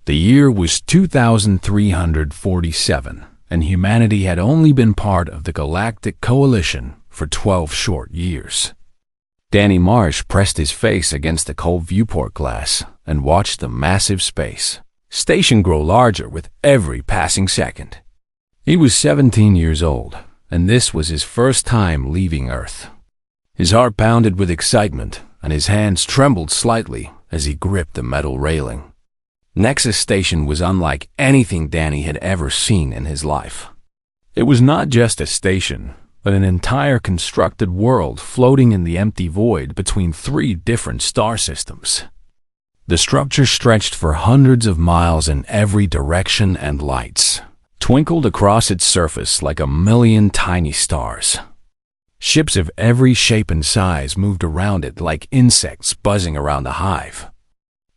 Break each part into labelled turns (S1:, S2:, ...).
S1: The year was 2347, and humanity had only been part of the Galactic Coalition for 12 short years. Danny Marsh pressed his face against the cold viewport glass and watched the massive space station grow larger with every passing second. He was 17 years old, and this was his first time leaving Earth. His heart pounded with excitement, and his hands trembled slightly as he gripped the metal railing. Nexus Station was unlike anything Danny had ever seen in his life. It was not just a station, but an entire constructed world floating in the empty void between 3 different star systems. The structure stretched for hundreds of miles in every direction, and lights twinkled across its surface like a million tiny stars. Ships of every shape and size moved around it like insects buzzing around a hive.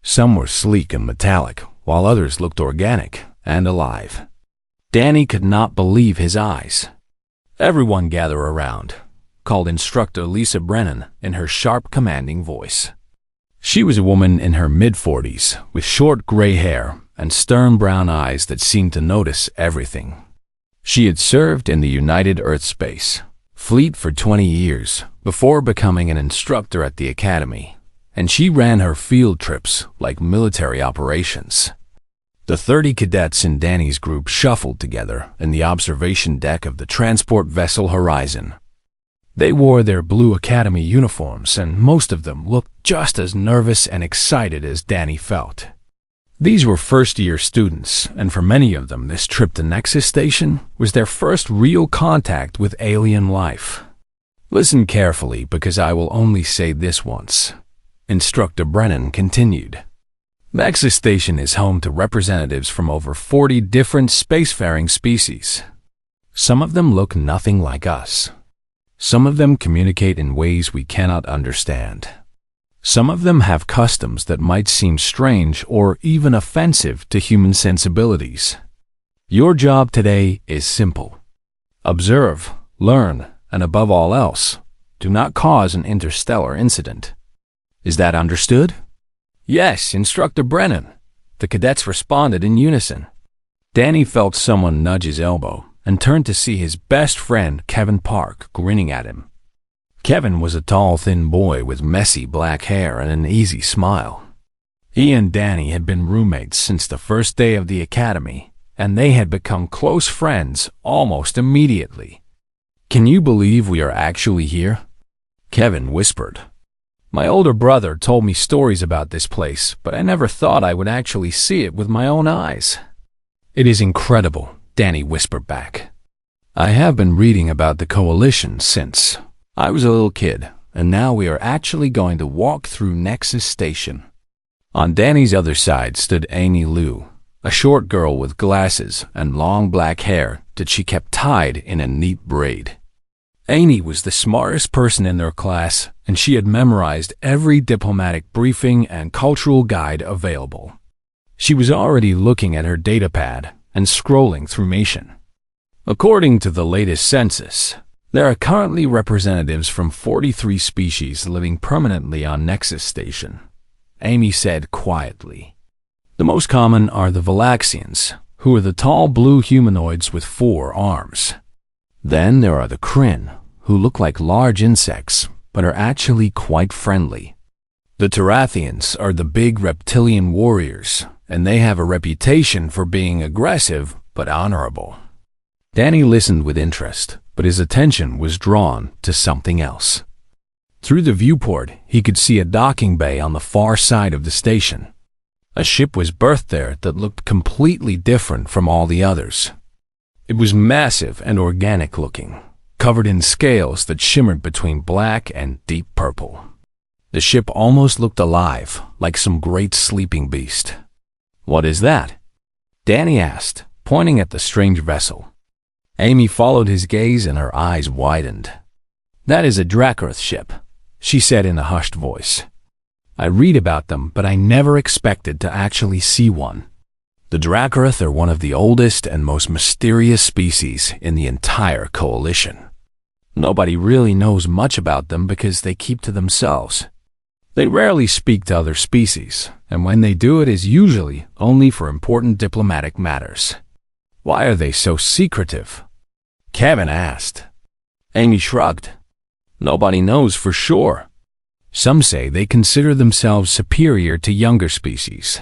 S1: Some were sleek and metallic, while others looked organic and alive. Danny could not believe his eyes. "Everyone gather around," called Instructor Lisa Brennan in her sharp, commanding voice. She was a woman in her mid-40s with short gray hair and stern brown eyes that seemed to notice everything. She had served in the United Earth Space Fleet for 20 years before becoming an instructor at the Academy, and she ran her field trips like military operations. The 30 cadets in Danny's group shuffled together in the observation deck of the transport vessel Horizon. They wore their blue Academy uniforms, and most of them looked just as nervous and excited as Danny felt. These were first-year students, and for many of them this trip to Nexus Station was their first real contact with alien life. "Listen carefully, because I will only say this once," Instructor Brennan continued. "Nexus Station is home to representatives from over 40 different spacefaring species. Some of them look nothing like us. Some of them communicate in ways we cannot understand. Some of them have customs that might seem strange or even offensive to human sensibilities. Your job today is simple. Observe, learn, and above all else, do not cause an interstellar incident. Is that understood?" "Yes, Instructor Brennan," the cadets responded in unison. Danny felt someone nudge his elbow and turned to see his best friend Kevin Park grinning at him. Kevin was a tall, thin boy with messy black hair and an easy smile. He and Danny had been roommates since the first day of the Academy, and they had become close friends almost immediately. "Can you believe we are actually here?" Kevin whispered. "My older brother told me stories about this place, but I never thought I would actually see it with my own eyes." "It is incredible," Danny whispered back. "I have been reading about the Coalition since I was a little kid, and now we are actually going to walk through Nexus Station." On Danny's other side stood Amy Lou, a short girl with glasses and long black hair that she kept tied in a neat braid. Amy was the smartest person in their class, and she had memorized every diplomatic briefing and cultural guide available. She was already looking at her datapad and scrolling through information. According to the latest census, there are currently representatives from 43 species living permanently on Nexus Station, Amy said quietly. The most common are the Valaxians, who are the tall blue humanoids with 4 arms. Then there are the Kryn, who look like large insects, but are actually quite friendly. The Tarathians are the big reptilian warriors, and they have a reputation for being aggressive but honorable. Danny listened with interest, but his attention was drawn to something else. Through the viewport, he could see a docking bay on the far side of the station. A ship was berthed there that looked completely different from all the others. It was massive and organic looking, covered in scales that shimmered between black and deep purple. The ship almost looked alive, like some great sleeping beast. "What is that?" Danny asked, pointing at the strange vessel. Amy followed his gaze and her eyes widened. "That is a Dracoth ship," she said in a hushed voice. "I read about them, but I never expected to actually see one. The Dracoth are one of the oldest and most mysterious species in the entire Coalition. Nobody really knows much about them because they keep to themselves. They rarely speak to other species, and when they do it is usually only for important diplomatic matters. Why are they so secretive? Kevin asked. Amy shrugged. Nobody knows for sure. Some say they consider themselves superior to younger species.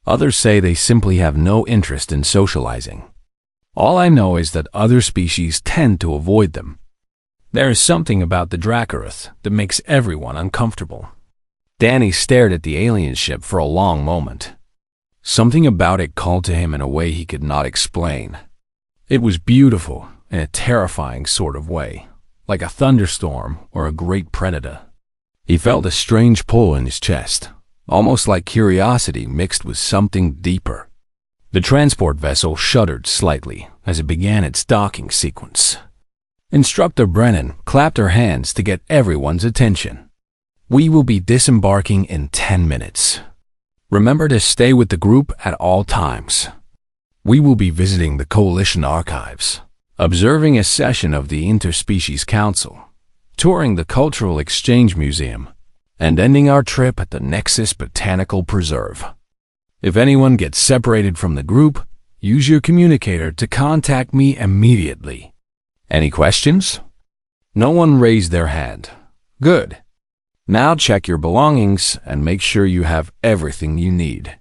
S1: Others say they simply have no interest in socializing. All I know is that other species tend to avoid them. There is something about the Dracarys that makes everyone uncomfortable. Danny stared at the alien ship for a long moment. Something about it called to him in a way he could not explain. It was beautiful in a terrifying sort of way, like a thunderstorm or a great predator. He felt a strange pull in his chest, almost like curiosity mixed with something deeper. The transport vessel shuddered slightly as it began its docking sequence. Instructor Brennan clapped her hands to get everyone's attention. We will be disembarking in 10 minutes. Remember to stay with the group at all times. We will be visiting the Coalition archives, observing a session of the Interspecies Council, touring the Cultural Exchange Museum, and ending our trip at the Nexus Botanical Preserve. If anyone gets separated from the group, use your communicator to contact me immediately. Any questions? No one raised their hand. Good. Now check your belongings and make sure you have everything you need.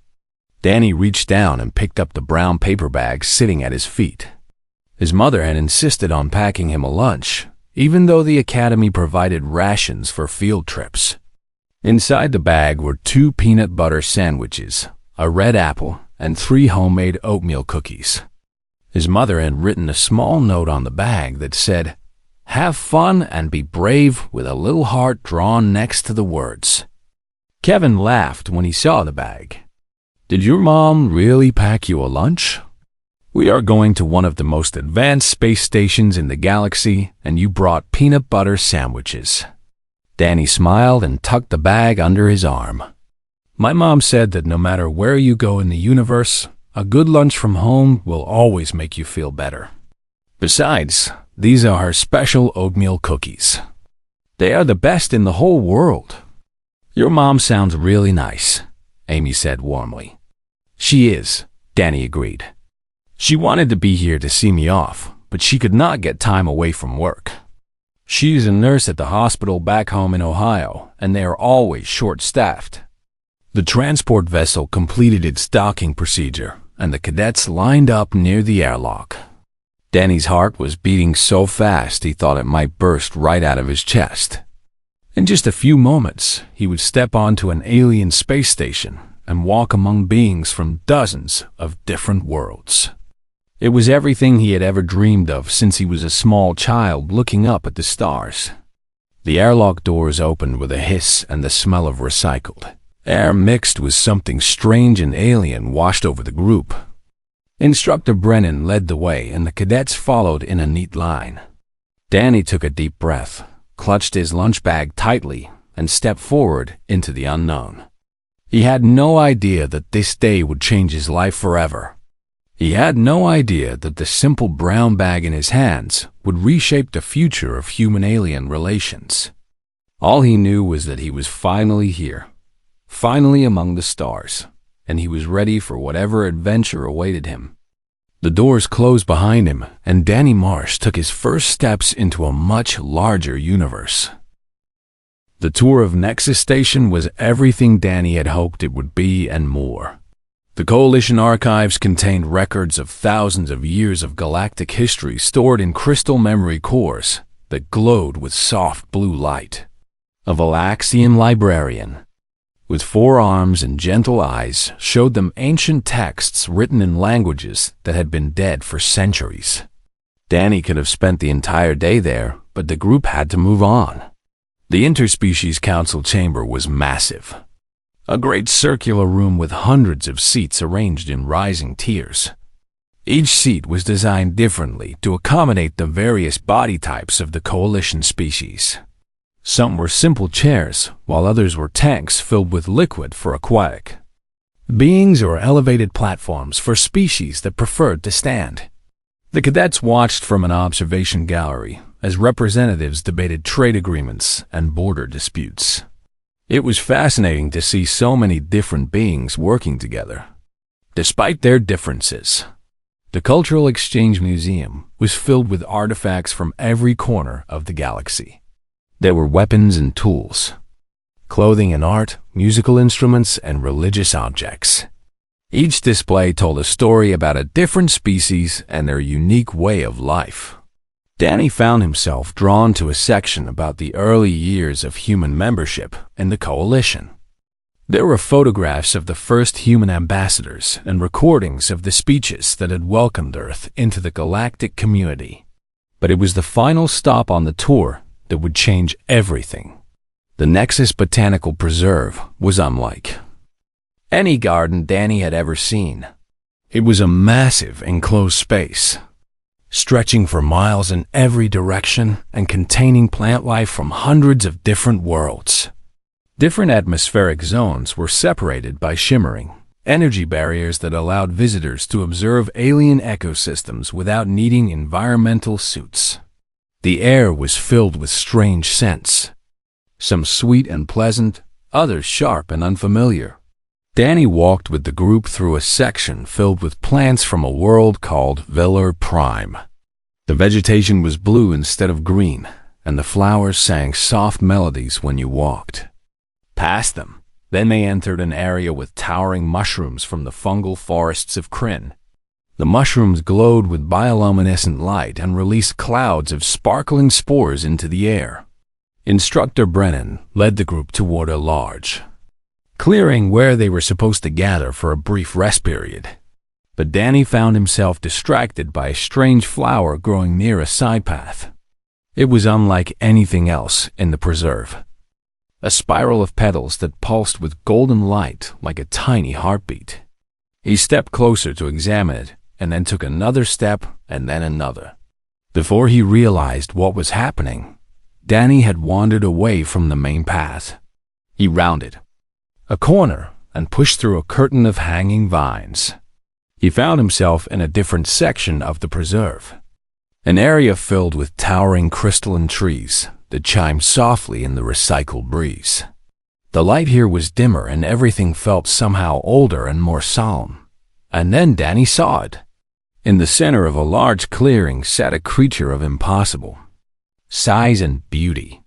S1: Danny reached down and picked up the brown paper bag sitting at his feet. His mother had insisted on packing him a lunch, even though the academy provided rations for field trips. Inside the bag were 2 peanut butter sandwiches, a red apple, and 3 homemade oatmeal cookies. His mother had written a small note on the bag that said, "Have fun and be brave," with a little heart drawn next to the words. Kevin laughed when he saw the bag. Did your mom really pack you a lunch? We are going to one of the most advanced space stations in the galaxy, and you brought peanut butter sandwiches. Danny smiled and tucked the bag under his arm. My mom said that no matter where you go in the universe, a good lunch from home will always make you feel better. Besides, these are her special oatmeal cookies. They are the best in the whole world. Your mom sounds really nice, Amy said warmly. She is, Danny agreed. She wanted to be here to see me off, but she could not get time away from work. She is a nurse at the hospital back home in Ohio, and they are always short-staffed. The transport vessel completed its docking procedure, and the cadets lined up near the airlock. Danny's heart was beating so fast he thought it might burst right out of his chest. In just a few moments, he would step onto an alien space station and walk among beings from dozens of different worlds. It was everything he had ever dreamed of since he was a small child looking up at the stars. The airlock doors opened with a hiss, and the smell of recycled air mixed with something strange and alien washed over the group. Instructor Brennan led the way, and the cadets followed in a neat line. Danny took a deep breath, clutched his lunch bag tightly, and stepped forward into the unknown. He had no idea that this day would change his life forever. He had no idea that the simple brown bag in his hands would reshape the future of human-alien relations. All he knew was that he was finally here, finally among the stars, and he was ready for whatever adventure awaited him. The doors closed behind him, and Danny Marsh took his first steps into a much larger universe. The tour of Nexus Station was everything Danny had hoped it would be and more. The Coalition archives contained records of thousands of years of galactic history stored in crystal memory cores that glowed with soft blue light. A Valaxian librarian, with 4 arms and gentle eyes, showed them ancient texts written in languages that had been dead for centuries. Danny could have spent the entire day there, but the group had to move on. The Interspecies Council chamber was massive. A great circular room with hundreds of seats arranged in rising tiers. Each seat was designed differently to accommodate the various body types of the Coalition species. Some were simple chairs, while others were tanks filled with liquid for aquatic beings or elevated platforms for species that preferred to stand. The cadets watched from an observation gallery as representatives debated trade agreements and border disputes. It was fascinating to see so many different beings working together. Despite their differences, the Cultural Exchange Museum was filled with artifacts from every corner of the galaxy. There were weapons and tools, clothing and art, musical instruments, and religious objects. Each display told a story about a different species and their unique way of life. Danny found himself drawn to a section about the early years of human membership in the Coalition. There were photographs of the first human ambassadors and recordings of the speeches that had welcomed Earth into the galactic community. But it was the final stop on the tour that would change everything. The Nexus Botanical Preserve was unlike any garden Danny had ever seen. It was a massive enclosed space, stretching for miles in every direction and containing plant life from hundreds of different worlds. Different atmospheric zones were separated by shimmering energy barriers that allowed visitors to observe alien ecosystems without needing environmental suits. The air was filled with strange scents, some sweet and pleasant, others sharp and unfamiliar. Danny walked with the group through a section filled with plants from a world called Velar Prime. The vegetation was blue instead of green, and the flowers sang soft melodies when you walked past them. Then they entered an area with towering mushrooms from the fungal forests of Kryn. The mushrooms glowed with bioluminescent light and released clouds of sparkling spores into the air. Instructor Brennan led the group toward a large clearing where they were supposed to gather for a brief rest period. But Danny found himself distracted by a strange flower growing near a side path. It was unlike anything else in the preserve. A spiral of petals that pulsed with golden light like a tiny heartbeat. He stepped closer to examine it, and then took another step and then another. Before he realized what was happening, Danny had wandered away from the main path. He rounded a corner and pushed through a curtain of hanging vines. He found himself in a different section of the preserve, an area filled with towering crystalline trees that chimed softly in the recycled breeze. The light here was dimmer and everything felt somehow older and more solemn. And then Danny saw it. In the center of a large clearing sat a creature of impossible size and beauty.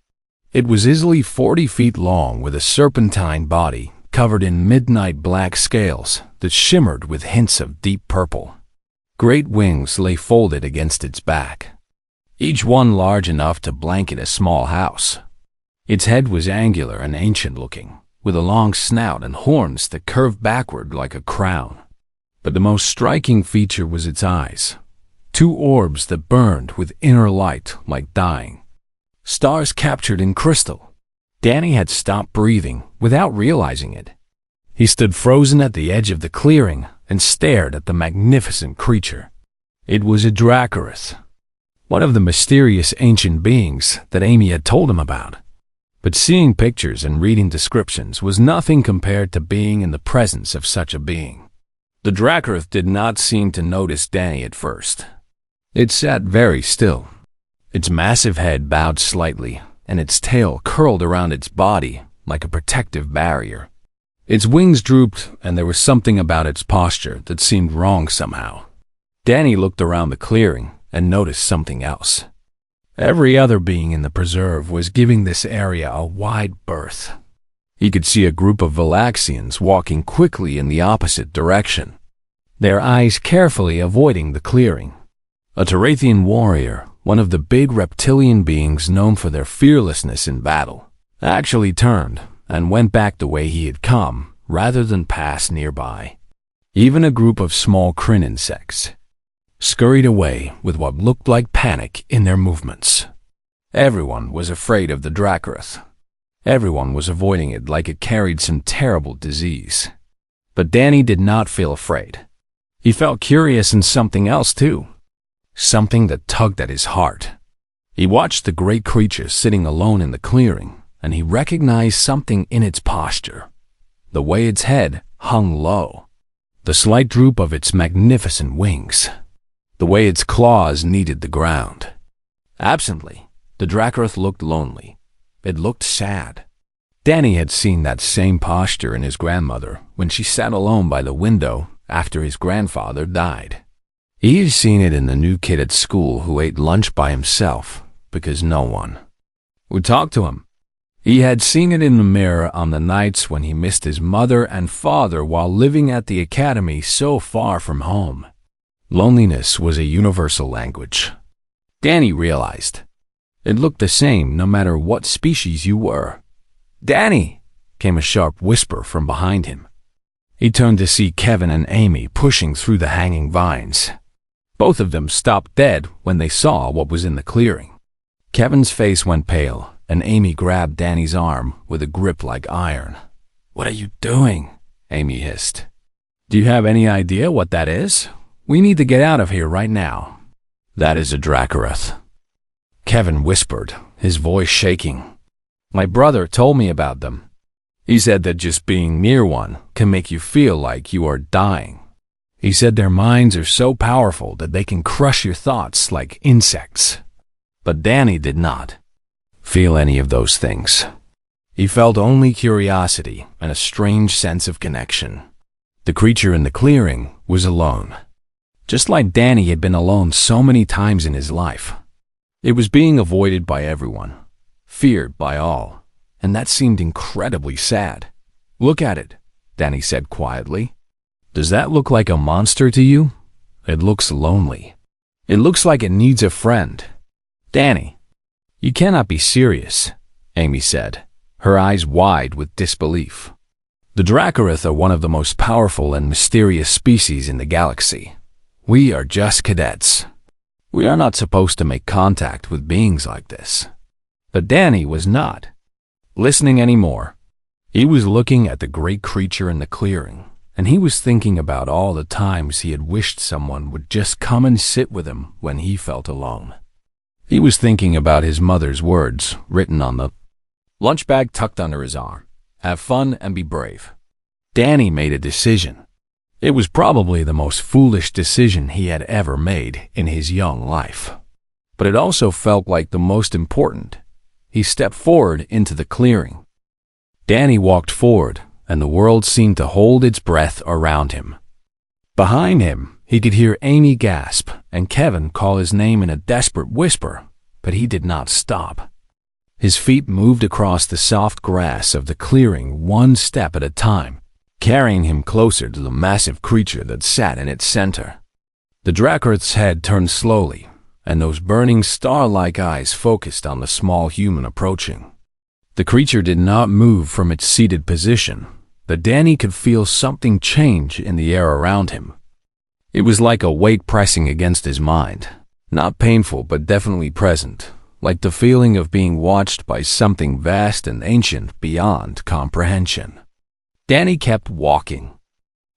S1: It was easily 40 feet long with a serpentine body covered in midnight black scales that shimmered with hints of deep purple. Great wings lay folded against its back, each one large enough to blanket a small house. Its head was angular and ancient-looking, with a long snout and horns that curved backward like a crown. But the most striking feature was its eyes, two orbs that burned with inner light like dying stars captured in crystal. Danny had stopped breathing without realizing it. He stood frozen at the edge of the clearing and stared at the magnificent creature. It was a Dracorath, one of the mysterious ancient beings that Amy had told him about. But seeing pictures and reading descriptions was nothing compared to being in the presence of such a being. The Dracorath did not seem to notice Danny at first. It sat very still. Its massive head bowed slightly, and its tail curled around its body like a protective barrier. Its wings drooped, and there was something about its posture that seemed wrong somehow. Danny looked around the clearing and noticed something else. Every other being in the preserve was giving this area a wide berth. He could see a group of Valaxians walking quickly in the opposite direction, their eyes carefully avoiding the clearing. A Terathian warrior, one of the big reptilian beings known for their fearlessness in battle, actually turned and went back the way he had come, rather than pass nearby. Even a group of small Kryn insects scurried away with what looked like panic in their movements. Everyone was afraid of the Dracorath. Everyone was avoiding it like it carried some terrible disease. But Danny did not feel afraid. He felt curious in something else too. Something that tugged at his heart. He watched the great creature sitting alone in the clearing, and he recognized something in its posture. The way its head hung low, the slight droop of its magnificent wings, the way its claws kneaded the ground. Absently, the Dracorath looked lonely. It looked sad. Danny had seen that same posture in his grandmother when she sat alone by the window after his grandfather died. He had seen it in the new kid at school who ate lunch by himself because no one would talk to him. He had seen it in the mirror on the nights when he missed his mother and father while living at the academy so far from home. Loneliness was a universal language. Danny realized. It looked the same no matter what species you were. "Danny!" came a sharp whisper from behind him. He turned to see Kevin and Amy pushing through the hanging vines. Both of them stopped dead when they saw what was in the clearing. Kevin's face went pale, and Amy grabbed Danny's arm with a grip like iron. "What are you doing?" Amy hissed. "Do you have any idea what that is? We need to get out of here right now." "That is a Dracorath," Kevin whispered, his voice shaking. "My brother told me about them. He said that just being near one can make you feel like you are dying. He said their minds are so powerful that they can crush your thoughts like insects." But Danny did not feel any of those things. He felt only curiosity and a strange sense of connection. The creature in the clearing was alone, just like Danny had been alone so many times in his life. It was being avoided by everyone, feared by all, and that seemed incredibly sad. "Look at it," Danny said quietly. "Does that look like a monster to you? It looks lonely. It looks like it needs a friend." "Danny, you cannot be serious," Amy said, her eyes wide with disbelief. "The Dracorath are one of the most powerful and mysterious species in the galaxy. We are just cadets. We are not supposed to make contact with beings like this." But Danny was not listening anymore. He was looking at the great creature in the clearing, and he was thinking about all the times he had wished someone would just come and sit with him when he felt alone. He was thinking about his mother's words written on the lunch bag tucked under his arm. "Have fun and be brave." Danny made a decision. It was probably the most foolish decision he had ever made in his young life. But it also felt like the most important. He stepped forward into the clearing. Danny walked forward, and the world seemed to hold its breath around him. Behind him, he could hear Amy gasp and Kevin call his name in a desperate whisper, but he did not stop. His feet moved across the soft grass of the clearing one step at a time, carrying him closer to the massive creature that sat in its center. The Dracorath's head turned slowly, and those burning star-like eyes focused on the small human approaching. The creature did not move from its seated position, but Danny could feel something change in the air around him. It was like a weight pressing against his mind, not painful but definitely present, like the feeling of being watched by something vast and ancient beyond comprehension. Danny kept walking.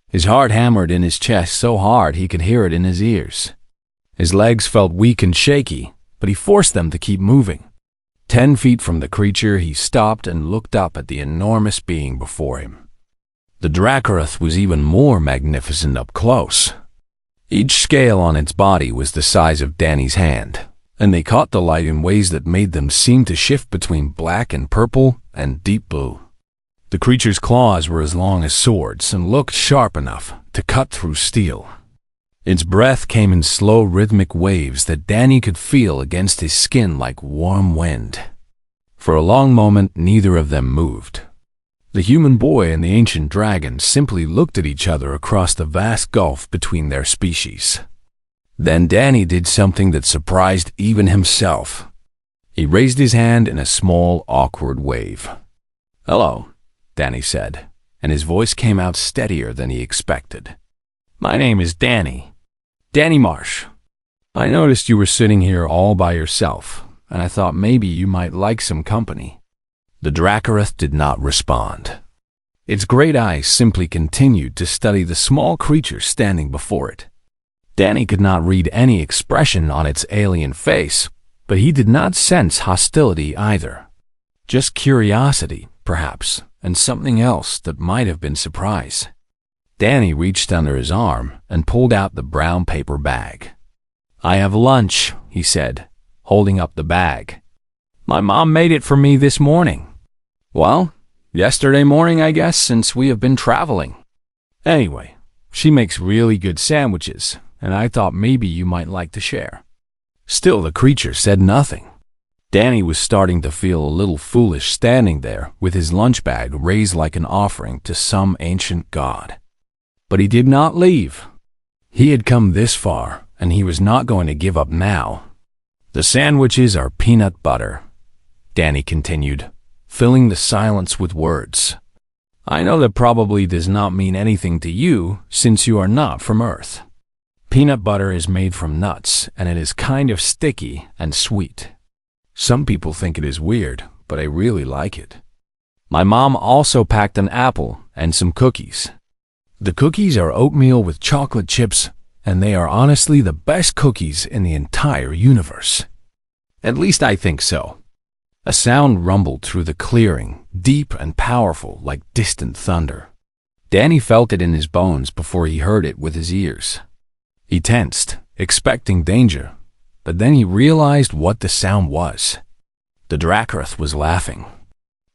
S1: His heart hammered in his chest so hard he could hear it in his ears. His legs felt weak and shaky, but he forced them to keep moving. 10 feet from the creature, he stopped and looked up at the enormous being before him. The Dracorath was even more magnificent up close. Each scale on its body was the size of Danny's hand, and they caught the light in ways that made them seem to shift between black and purple and deep blue. The creature's claws were as long as swords and looked sharp enough to cut through steel. Its breath came in slow rhythmic waves that Danny could feel against his skin like warm wind. For a long moment, neither of them moved. The human boy and the ancient dragon simply looked at each other across the vast gulf between their species. Then Danny did something that surprised even himself. He raised his hand in a small, awkward wave. "Hello," Danny said, and his voice came out steadier than he expected. "My name is Danny. Danny Marsh. I noticed you were sitting here all by yourself, and I thought maybe you might like some company." The Dracorath did not respond. Its great eyes simply continued to study the small creature standing before it. Danny could not read any expression on its alien face, but he did not sense hostility either. Just curiosity, perhaps, and something else that might have been surprise. Danny reached under his arm and pulled out the brown paper bag. "I have lunch," he said, holding up the bag. "My mom made it for me this morning." "Well, Yesterday morning, I guess, since we have been traveling. Anyway, she makes really good sandwiches, and I thought maybe you might like to share." Still, the creature said nothing. Danny was starting to feel a little foolish standing there with his lunch bag raised like an offering to some ancient god. But he did not leave. He had come this far, and he was not going to give up now. "The sandwiches are peanut butter," Danny continued, filling the silence with words. "I know that probably does not mean anything to you since you are not from Earth. Peanut butter is made from nuts, and it is kind of sticky and sweet. Some people think it is weird, but I really like it. My mom also packed an apple and some cookies. The cookies are oatmeal with chocolate chips, and they are honestly the best cookies in the entire universe. At least I think so." A sound rumbled through the clearing, deep and powerful like distant thunder. Danny felt it in his bones before he heard it with his ears. He tensed, expecting danger, but then he realized what the sound was. The Dracorath was laughing.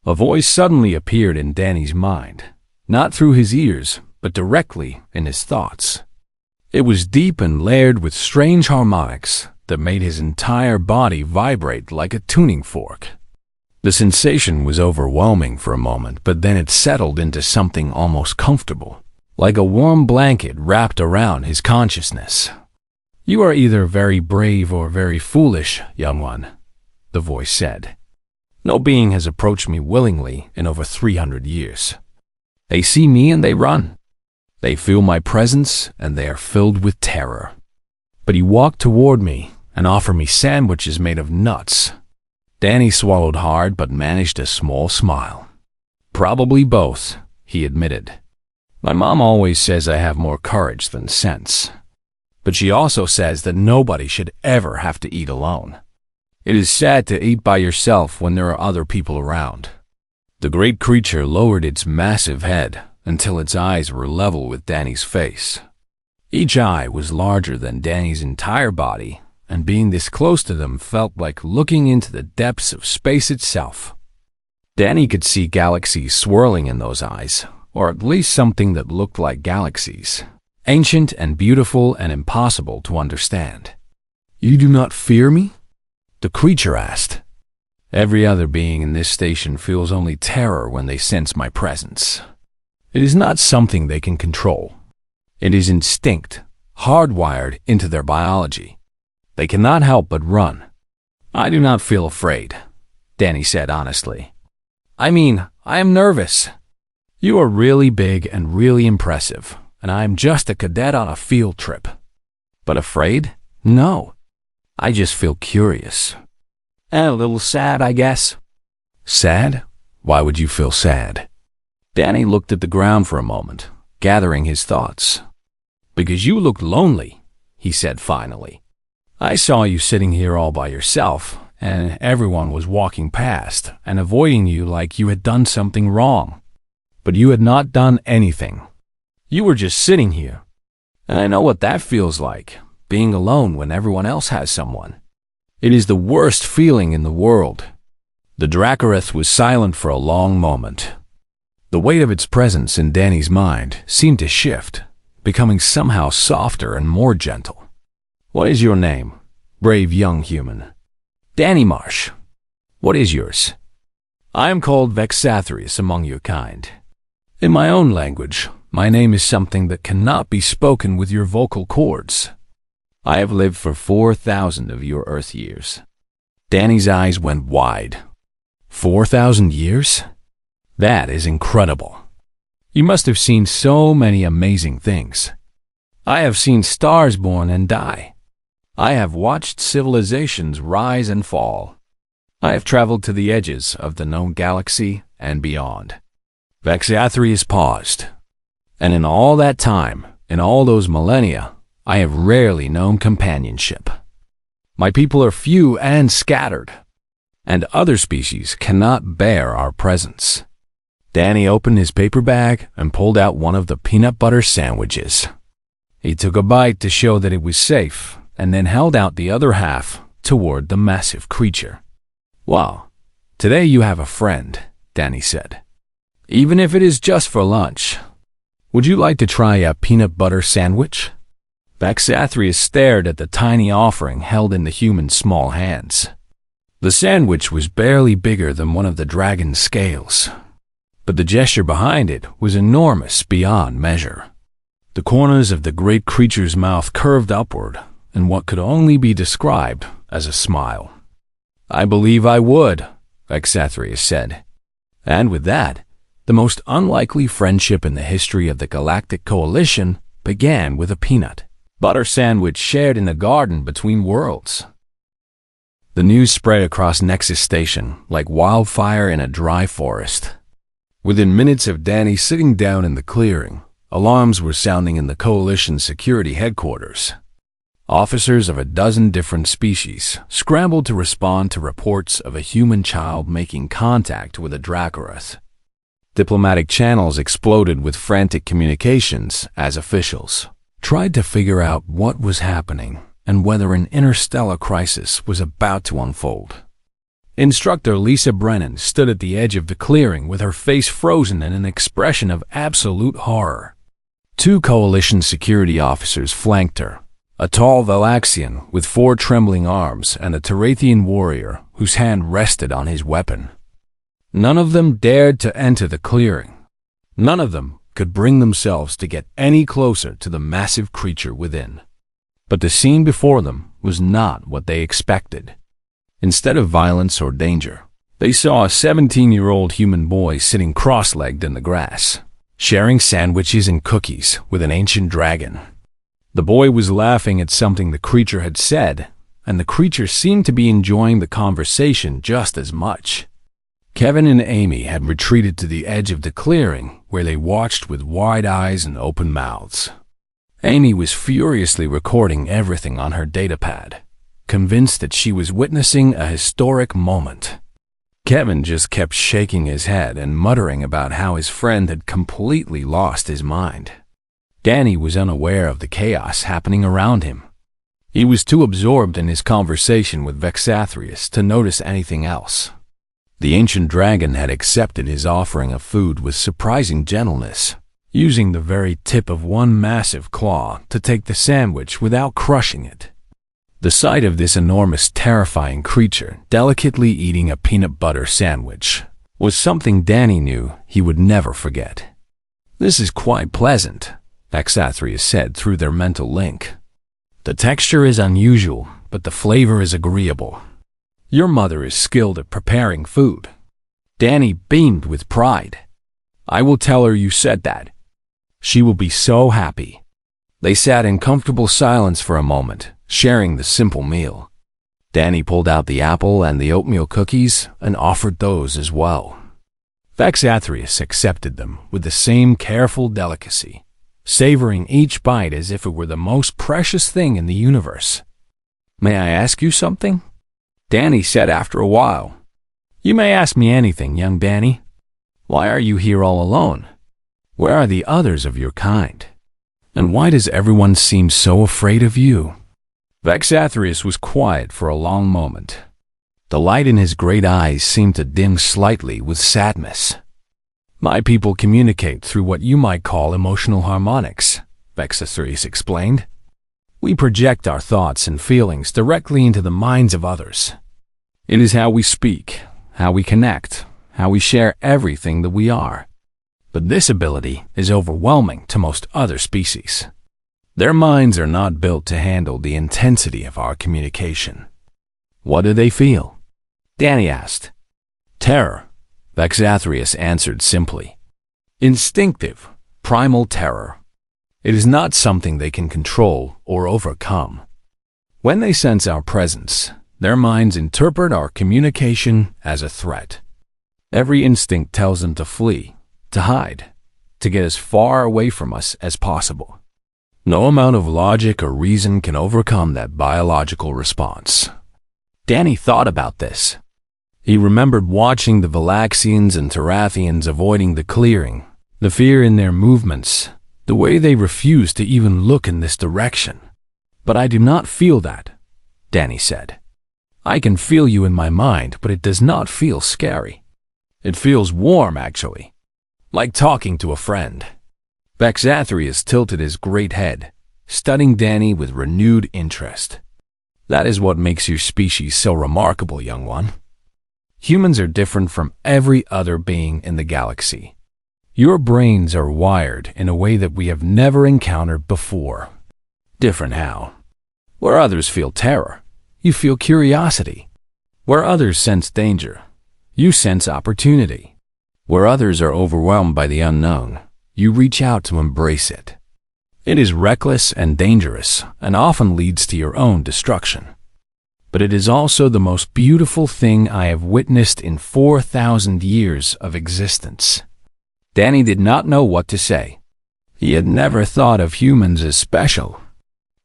S1: A voice suddenly appeared in Danny's mind, not through his ears, but directly in his thoughts. It was deep and layered with strange harmonics that made his entire body vibrate like a tuning fork. The sensation was overwhelming for a moment, but then it settled into something almost comfortable, like a warm blanket wrapped around his consciousness. "You are either very brave or very foolish, young one," the voice said. "No being has approached me willingly in over 300 years. They see me and they run. They feel my presence and they are filled with terror. But you walk toward me and offer me sandwiches made of nuts." Danny swallowed hard but managed a small smile. "Probably both," he admitted. "My mom always says I have more courage than sense. But she also says that nobody should ever have to eat alone. It is sad to eat by yourself when there are other people around." The great creature lowered its massive head until its eyes were level with Danny's face. Each eye was larger than Danny's entire body, and being this close to them felt like looking into the depths of space itself. Danny could see galaxies swirling in those eyes, or at least something that looked like galaxies, ancient and beautiful and impossible to understand. "You do not fear me?" the creature asked. "Every other being in this station feels only terror when they sense my presence. It is not something they can control. It is instinct, hardwired into their biology. They cannot help but run." "I do not feel afraid," Danny said honestly. "I mean, I am nervous. You are really big and really impressive, and I am just a cadet on a field trip. But afraid? No. I just feel curious. And a little sad, I guess." "Sad? Why would you feel sad?" Danny looked at the ground for a moment, gathering his thoughts. "Because you looked lonely," he said finally. "I saw you sitting here all by yourself, and everyone was walking past and avoiding you like you had done something wrong. But you had not done anything. You were just sitting here. And I know what that feels like, being alone when everyone else has someone. It is the worst feeling in the world." The Dracorath was silent for a long moment. The weight of its presence in Danny's mind seemed to shift, becoming somehow softer and more gentle. "What is your name, brave young human?" "Danny Marsh. What is yours?" "I am called Vexathrius among your kind. In my own language, my name is something that cannot be spoken with your vocal cords. I have lived for 4,000 of your Earth years." Danny's eyes went wide. 4,000 years? That is incredible. You must have seen so many amazing things. I have seen stars born and die. I have watched civilizations rise and fall. I have traveled to the edges of the known galaxy and beyond." Vexathrius paused. "And in all that time, in all those millennia, I have rarely known companionship. My people are few and scattered, and other species cannot bear our presence." Danny opened his paper bag and pulled out one of the peanut butter sandwiches. He took a bite to show that it was safe, and then held out the other half toward the massive creature. "Well, today you have a friend," Danny said. even if it is just for lunch. Would you like to try a peanut butter sandwich? Vexathrius stared at the tiny offering held in the human's small hands. The sandwich was barely bigger than one of the dragon's scales, but the gesture behind it was enormous beyond measure. The corners of the great creature's mouth curved upward in what could only be described as a smile. "I believe I would," Vexathrius said. And with that, the most unlikely friendship in the history of the Galactic Coalition began with a peanut butter sandwich shared in a garden between worlds. The news spread across Nexus Station like wildfire in a dry forest. Within minutes of Danny sitting down in the clearing, alarms were sounding in the Coalition security headquarters. Officers of a dozen different species scrambled to respond to reports of a human child making contact with a Dracorath. Diplomatic channels exploded with frantic communications as officials tried to figure out what was happening and whether an interstellar crisis was about to unfold. Instructor Lisa Brennan stood at the edge of the clearing with her face frozen in an expression of absolute horror. Two Coalition security officers flanked her, a tall Valaxian with 4 trembling arms and a Terathian warrior whose hand rested on his weapon. None of them dared to enter the clearing. None of them could bring themselves to get any closer to the massive creature within. But the scene before them was not what they expected. Instead of violence or danger, they saw a 17-year-old human boy sitting cross-legged in the grass, sharing sandwiches and cookies with an ancient dragon. The boy was laughing at something the creature had said, and the creature seemed to be enjoying the conversation just as much. Kevin and Amy had retreated to the edge of the clearing, where they watched with wide eyes and open mouths. Amy was furiously recording everything on her datapad, convinced that she was witnessing a historic moment. Kevin just kept shaking his head and muttering about how his friend had completely lost his mind. Danny was unaware of the chaos happening around him. He was too absorbed in his conversation with Vexathrius to notice anything else. The ancient dragon had accepted his offering of food with surprising gentleness, using the very tip of one massive claw to take the sandwich without crushing it. The sight of this enormous, terrifying creature delicately eating a peanut butter sandwich was something Danny knew he would never forget. "This is quite pleasant," Vexathrius said through their mental link. "The texture is unusual, but the flavor is agreeable. Your mother is skilled at preparing food." Danny beamed with pride. "I will tell her you said that. She will be so happy." They sat in comfortable silence for a moment, sharing the simple meal. Danny pulled out the apple and the oatmeal cookies and offered those as well. Vexathrius accepted them with the same careful delicacy, savoring each bite as if it were the most precious thing in the universe. "May I ask you something?" Danny said after a while. "You may ask me anything, young Danny. Why are you here all alone? Where are the others of your kind? And why does everyone seem so afraid of you?" Vexathrius was quiet for a long moment. The light in his great eyes seemed to dim slightly with sadness. "My people communicate through what you might call emotional harmonics," Vexathrius explained. "We project our thoughts and feelings directly into the minds of others. It is how we speak, how we connect, how we share everything that we are. But this ability is overwhelming to most other species. Their minds are not built to handle the intensity of our communication." "What do they feel?" Danny asked. "Terror," Vexathrius answered simply. "Instinctive, primal terror. It is not something they can control or overcome. When they sense our presence, their minds interpret our communication as a threat. Every instinct tells them to flee, to hide, to get as far away from us as possible. No amount of logic or reason can overcome that biological response." Danny thought about this. He remembered watching the Valaxians and Terathians avoiding the clearing, the fear in their movements, the way they refused to even look in this direction. "But I do not feel that," Danny said. "I can feel you in my mind, but it does not feel scary. It feels warm, actually. like talking to a friend. Vexathrius tilted his great head, studying Danny with renewed interest. That is what makes your species so remarkable, young one. Humans are different from every other being in the galaxy. Your brains are wired in a way that we have never encountered before. Different how? Where others feel terror, you feel curiosity. Where others sense danger, you sense opportunity. Where others are overwhelmed by the unknown, you reach out to embrace it. It is reckless and dangerous and often leads to your own destruction. But it is also the most beautiful thing I have witnessed in 4,000 years of existence. Danny did not know what to say. He had never thought of humans as special.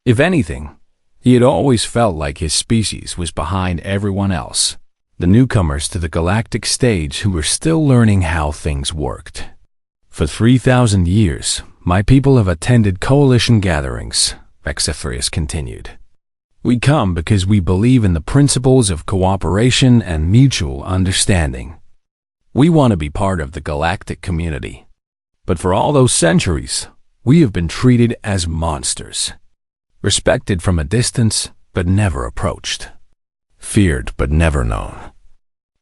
S1: If anything, he had always felt like his species was behind everyone else, the newcomers to the galactic stage who were still learning how things worked. For 3,000 years, my people have attended coalition gatherings, Vexathrius continued. We come because we believe in the principles of cooperation and mutual understanding. We want to be part of the galactic community. But for all those centuries, we have been treated as monsters. Respected from a distance, but never approached. Feared, but never known.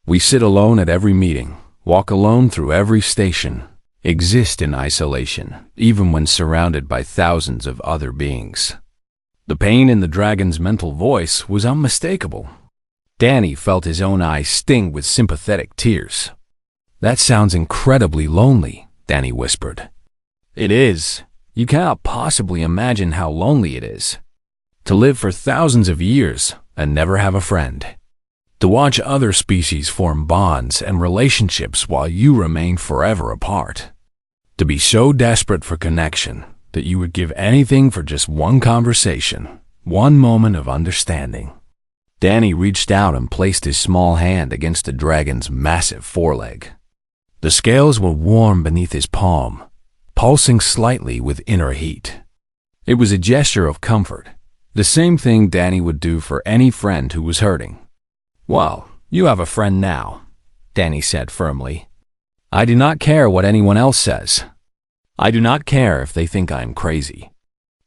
S1: We sit alone at every meeting, walk alone through every station, exist in isolation, even when surrounded by thousands of other beings. The pain in the dragon's mental voice was unmistakable. Danny felt his own eyes sting with sympathetic tears. That sounds incredibly lonely, Danny whispered. It is. You cannot possibly imagine how lonely it is. To live for thousands of years and never have a friend. To watch other species form bonds and relationships while you remain forever apart. To be so desperate for connection that you would give anything for just one conversation, one moment of understanding. Danny reached out and placed his small hand against the dragon's massive foreleg. The scales were warm beneath his palm, pulsing slightly with inner heat. It was a gesture of comfort, the same thing Danny would do for any friend who was hurting. Well, you have a friend now, Danny said firmly. I do not care what anyone else says. I do not care if they think I am crazy.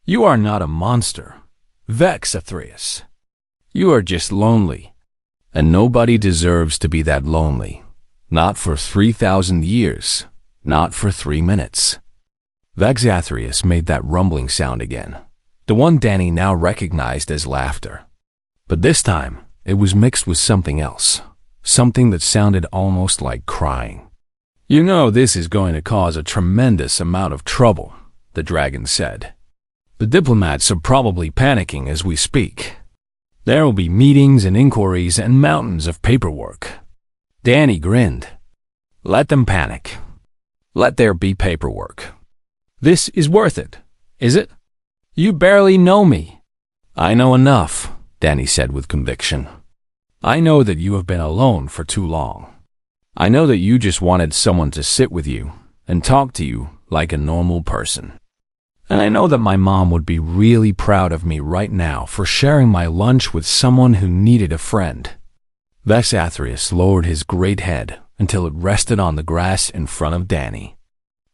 S1: You are not a monster, Vexathrius. You are just lonely, and nobody deserves to be that lonely. Not for 3,000 years, not for 3 minutes. Vexathrius made that rumbling sound again, the one Danny now recognized as laughter. But this time, it was mixed with something else, something that sounded almost like crying. You know this is going to cause a tremendous amount of trouble, the dragon said. The diplomats are probably panicking as we speak. There will be meetings and inquiries and mountains of paperwork. Danny grinned. Let them panic. Let there be paperwork. This is worth it, is it? You barely know me. I know enough, Danny said with conviction. I know that you have been alone for too long. I know that you just wanted someone to sit with you and talk to you like a normal person. And I know that my mom would be really proud of me right now for sharing my lunch with someone who needed a friend. Vexathrius lowered his great head until it rested on the grass in front of Danny.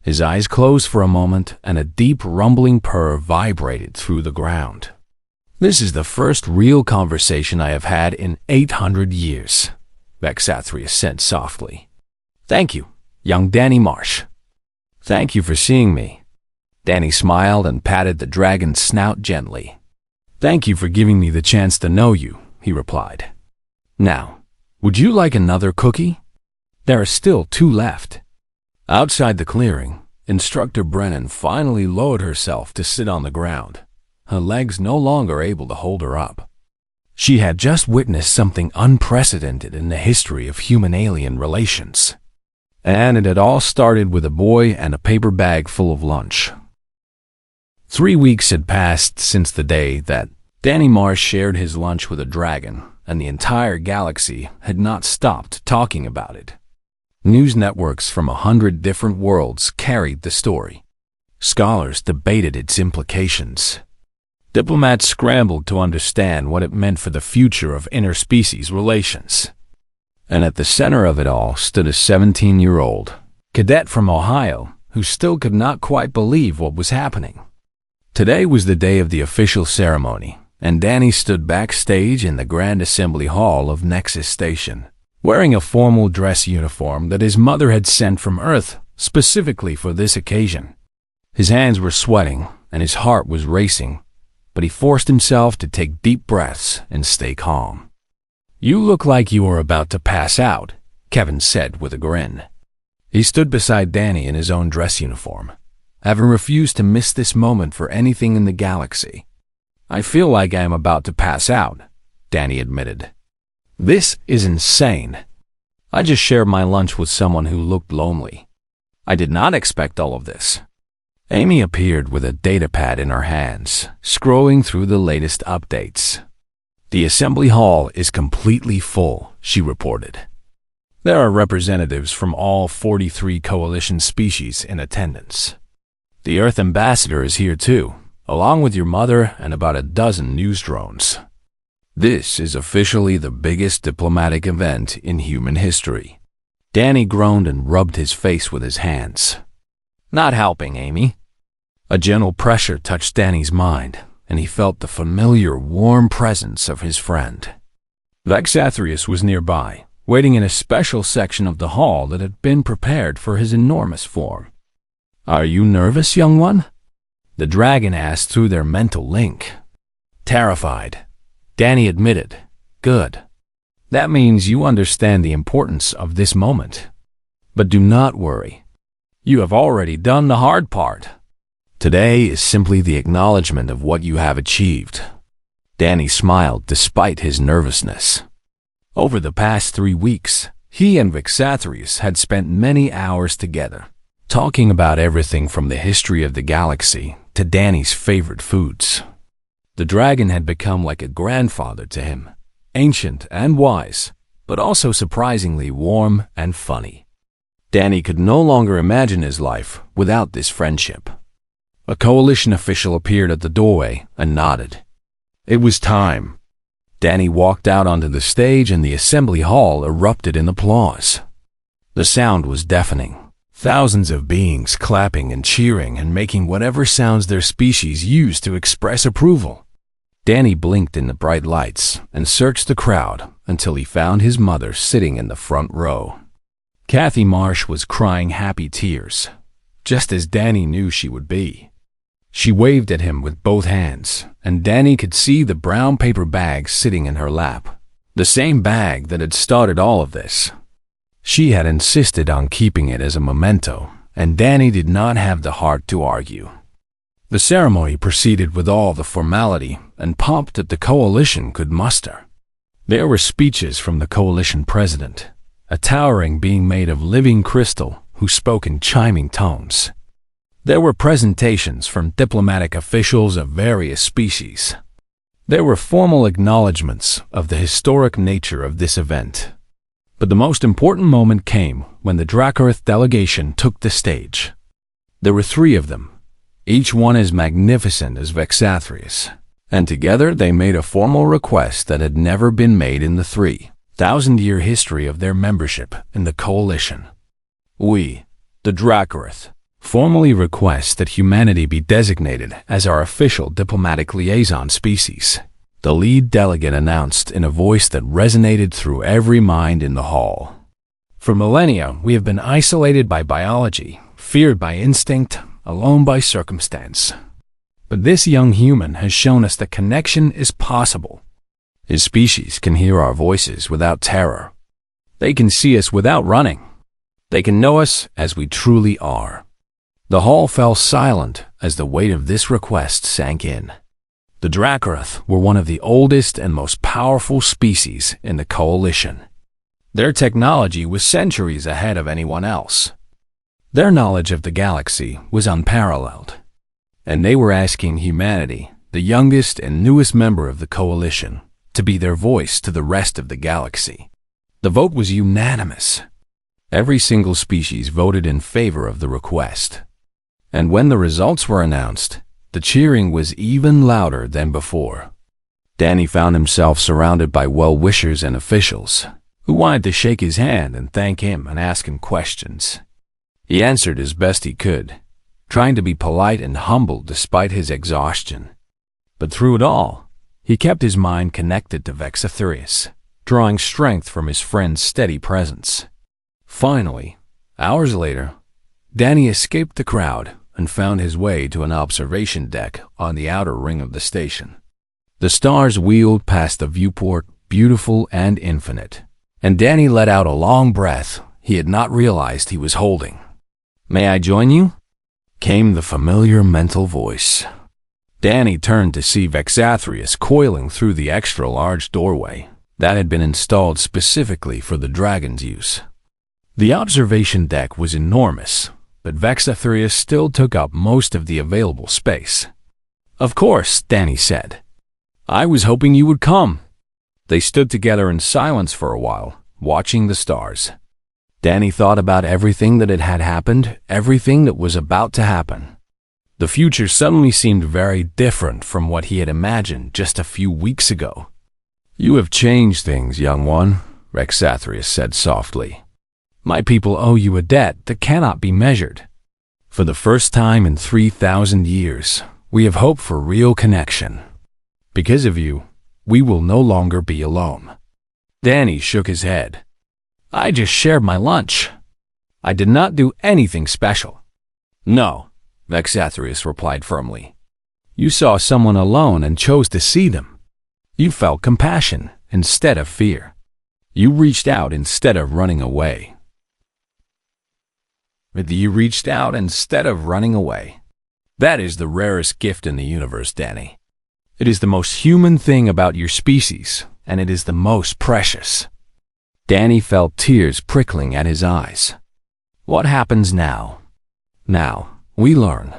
S1: His eyes closed for a moment and a deep rumbling purr vibrated through the ground. This is the first real conversation I have had in 800 years, Vexathrius said softly. Thank you, young Danny Marsh. Thank you for seeing me. Danny smiled and patted the dragon's snout gently. Thank you for giving me the chance to know you, he replied. Now, would you like another cookie? There are still 2 left. Outside the clearing, Instructor Brennan finally lowered herself to sit on the ground, her legs no longer able to hold her up. She had just witnessed something unprecedented in the history of human-alien relations. And it had all started with a boy and a paper bag full of lunch. 3 weeks had passed since the day that Danny Marsh shared his lunch with a dragon, and the entire galaxy had not stopped talking about it. News networks from 100 different worlds carried the story. Scholars debated its implications. Diplomats scrambled to understand what it meant for the future of interspecies relations. And at the center of it all stood a 17-year-old, Cadet from Ohio, who still could not quite believe what was happening. Today was the day of the official ceremony, and Danny stood backstage in the Grand Assembly Hall of Nexus Station, wearing a formal dress uniform that his mother had sent from Earth specifically for this occasion. His hands were sweating, and his heart was racing, but he forced himself to take deep breaths and stay calm. "You look like you are about to pass out," Kevin said with a grin. He stood beside Danny in his own dress uniform, having refused to miss this moment for anything in the galaxy. "I feel like I am about to pass out," Danny admitted. "This is insane. I just shared my lunch with someone who looked lonely. I did not expect all of this." Amy appeared with a datapad in her hands, scrolling through the latest updates. "The assembly hall is completely full," she reported. "There are representatives from all 43 coalition species in attendance. The Earth ambassador is here too, along with your mother and about a dozen news drones. This is officially the biggest diplomatic event in human history." Danny groaned and rubbed his face with his hands. "Not helping, Amy." A gentle pressure touched Danny's mind, and he felt the familiar, warm presence of his friend. Vexathrius was nearby, waiting in a special section of the hall that had been prepared for his enormous form. "Are you nervous, young one?" the dragon asked through their mental link. "Terrified," Danny admitted. "Good. That means you understand the importance of this moment. But do not worry. You have already done the hard part. Today is simply the acknowledgement of what you have achieved." Danny smiled despite his nervousness. Over the past 3 weeks, he and Vexathrius had spent many hours together, talking about everything from the history of the galaxy to Danny's favorite foods. The dragon had become like a grandfather to him, ancient and wise, but also surprisingly warm and funny. Danny could no longer imagine his life without this friendship. A coalition official appeared at the doorway and nodded. It was time. Danny walked out onto the stage and the assembly hall erupted in applause. The sound was deafening. Thousands of beings clapping and cheering and making whatever sounds their species used to express approval. Danny blinked in the bright lights and searched the crowd until he found his mother sitting in the front row. Kathy Marsh was crying happy tears, just as Danny knew she would be. She waved at him with both hands, and Danny could see the brown paper bag sitting in her lap, the same bag that had started all of this. She had insisted on keeping it as a memento, and Danny did not have the heart to argue. The ceremony proceeded with all the formality and pomp that the coalition could muster. There were speeches from the coalition president, a towering being made of living crystal who spoke in chiming tones. There were presentations from diplomatic officials of various species. There were formal acknowledgments of the historic nature of this event. But the most important moment came when the Dracoearth delegation took the stage. There were 3 of them, each one as magnificent as Vexathrius, and together they made a formal request that had never been made in the 3,000-year history of their membership in the coalition. "We, the Dracoearth, formally request that humanity be designated as our official diplomatic liaison species," the lead delegate announced in a voice that resonated through every mind in the hall. "For millennia, we have been isolated by biology, feared by instinct, alone by circumstance. But this young human has shown us that connection is possible. His species can hear our voices without terror. They can see us without running. They can know us as we truly are." The hall fell silent as the weight of this request sank in. The Dracoearth were one of the oldest and most powerful species in the coalition. Their technology was centuries ahead of anyone else. Their knowledge of the galaxy was unparalleled, and they were asking humanity, the youngest and newest member of the coalition, to be their voice to the rest of the galaxy. The vote was unanimous. Every single species voted in favor of the request. And when the results were announced, the cheering was even louder than before. Danny found himself surrounded by well-wishers and officials who wanted to shake his hand and thank him and ask him questions. He answered as best he could, trying to be polite and humble despite his exhaustion. But through it all, he kept his mind connected to Vexathurius, drawing strength from his friend's steady presence. Finally, hours later, Danny escaped the crowd and found his way to an observation deck on the outer ring of the station. The stars wheeled past the viewport, beautiful and infinite, and Danny let out a long breath he had not realized he was holding. "May I join you?" came the familiar mental voice. Danny turned to see Vexathurius coiling through the extra-large doorway that had been installed specifically for the dragon's use. The observation deck was enormous, but Vexathurius still took up most of the available space. "Of course," Danny said. "I was hoping you would come." They stood together in silence for a while, watching the stars. Danny thought about everything that had happened, everything that was about to happen. The future suddenly seemed very different from what he had imagined just a few weeks ago. "You have changed things, young one," Vexathurius said softly. "My people owe you a debt that cannot be measured. For the first time in 3,000 years, we have hoped for real connection. Because of you, we will no longer be alone." Danny shook his head. "I just shared my lunch. I did not do anything special." "No," Vexathurius replied firmly. "You saw someone alone and chose to see them. You felt compassion instead of fear. You reached out instead of running away." You reached out instead of running away. That is the rarest gift in the universe, Danny. It is the most human thing about your species, and it is the most precious. Danny felt tears prickling at his eyes. What happens now? Now, we learn.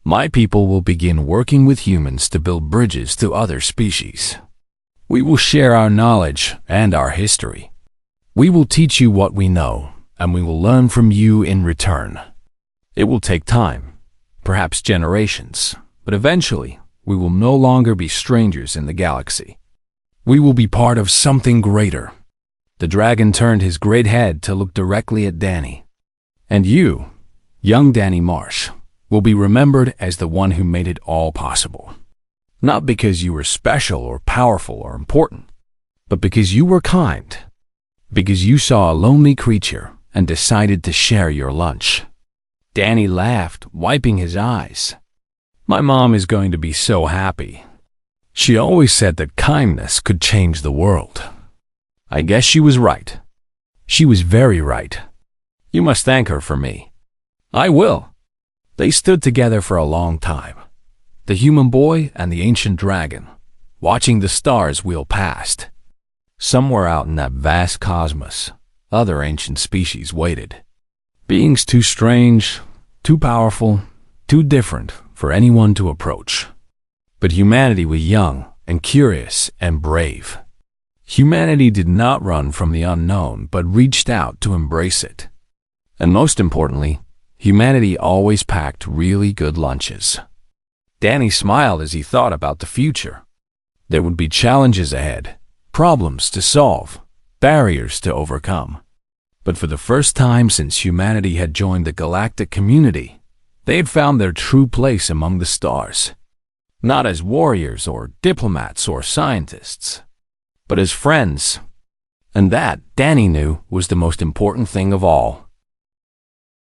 S1: My people will begin working with humans to build bridges to other species. We will share our knowledge and our history. We will teach you what we know, and we will learn from you in return. It will take time, perhaps generations, but eventually we will no longer be strangers in the galaxy. We will be part of something greater. The dragon turned his great head to look directly at Danny. And you, young Danny Marsh, will be remembered as the one who made it all possible. Not because you were special or powerful or important, but because you were kind. Because you saw a lonely creature and decided to share your lunch. Danny laughed, wiping his eyes. My mom is going to be so happy. She always said that kindness could change the world. I guess she was right. She was very right. You must thank her for me. I will. They stood together for a long time, the human boy and the ancient dragon, watching the stars wheel past. Somewhere out in that vast cosmos, other ancient species waited. Beings too strange, too powerful, too different for anyone to approach. But humanity was young and curious and brave. Humanity did not run from the unknown, but reached out to embrace it. And most importantly, humanity always packed really good lunches. Danny smiled as he thought about the future. There would be challenges ahead, problems to solve, barriers to overcome. But for the first time since humanity had joined the galactic community, they had found their true place among the stars. Not as warriors or diplomats or scientists, but as friends. And that, Danny knew, was the most important thing of all.